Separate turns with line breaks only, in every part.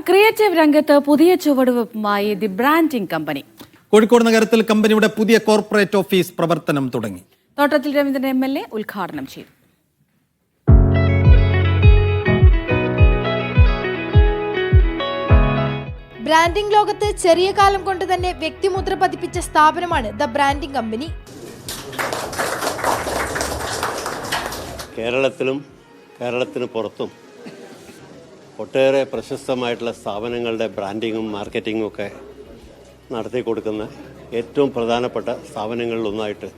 Creative രംഗത്ത് പുതിയ ചുവടുവെപ്പുമായി the branding company.
Kozhikode നഗരത്തിൽ കമ്പനിയുടെ പുതിയ കോർപ്പറേറ്റ് ഓഫീസ് പ്രവർത്തനം തുടങ്ങി.
തോട്ടത്തിൽ രവീന്ദ്രൻ MLA ഉദ്ഘാടനം ചെയ്തു.
ബ്രാൻഡിംഗ് ലോകത്ത് ചെറിയ കാലം കൊണ്ട് തന്നെ വ്യക്തിമുദ്ര പതിപ്പിച്ച സ്ഥാപനമാണ് ദ ബ്രാൻഡിംഗ് കമ്പനി.
കേരളത്തിന് പുറത്തും ഒട്ടേറെ പ്രശസ്തമായിട്ടുള്ള സ്ഥാപനങ്ങളുടെ ബ്രാൻഡിങ്ങും മാർക്കറ്റിങ്ങും ഒക്കെ നടത്തി കൊടുക്കുന്ന ഏറ്റവും പ്രധാനപ്പെട്ട സ്ഥാപനങ്ങളിലൊന്നായിട്ട്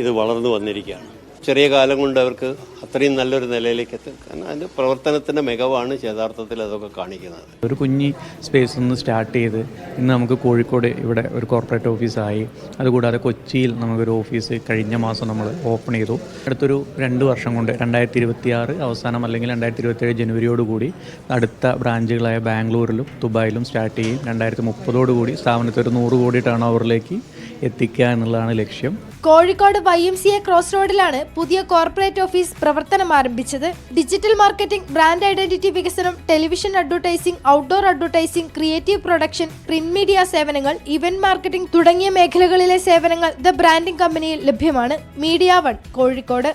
ഇത് വളർന്നു വന്നിരിക്കുകയാണ്. ചെറിയ കാലം കൊണ്ട് അവർക്ക് അത്രയും നല്ലൊരു നിലയിലേക്ക് എത്തും. കാരണം അതിൻ്റെ പ്രവർത്തനത്തിൻ്റെ മികവാണ് യഥാർത്ഥത്തിൽ അതൊക്കെ കാണിക്കുന്നത്.
ഒരു കുഞ്ഞി സ്പേസിൽ നിന്ന് സ്റ്റാർട്ട് ചെയ്ത് ഇന്ന് നമുക്ക് കോഴിക്കോട് ഇവിടെ ഒരു കോർപ്പറേറ്റ് ഓഫീസായി. അതുകൂടാതെ കൊച്ചിയിൽ നമുക്കൊരു ഓഫീസ് കഴിഞ്ഞ മാസം നമ്മൾ ഓപ്പൺ ചെയ്തു. അടുത്തൊരു 2 വർഷം കൊണ്ട് 2026 അവസാനം അല്ലെങ്കിൽ 2027 ജനുവരിയോടുകൂടി അടുത്ത ബ്രാഞ്ചുകളായ ബാംഗ്ലൂരിലും ദുബായിലും സ്റ്റാർട്ട് ചെയ്യും. 2030 സ്ഥാപനത്തെ ഒരു 100 കോടി ടേൺ ഓവറിലേക്ക് എത്തിക്കുക എന്നുള്ളതാണ് ലക്ഷ്യം.
കോഴിക്കോട് YMCA ക്രോസ് റോഡിലാണ് പുതിയ കോർപ്പറേറ്റ് ഓഫീസ് പ്രവർത്തനം ആരംഭിച്ചത്. ഡിജിറ്റൽ മാർക്കറ്റിംഗ്, ബ്രാൻഡ് ഐഡന്റിറ്റി വികസനം, television advertising, outdoor advertising, creative production, print media സേവനങ്ങൾ, ഇവന്റ് മാർക്കറ്റിംഗ് തുടങ്ങിയ മേഖലകളിലെ സേവനങ്ങൾ ദ ബ്രാൻഡിംഗ് കമ്പനിയിൽ ലഭ്യമാണ്. മീഡിയ 1 കോഴിക്കോട്.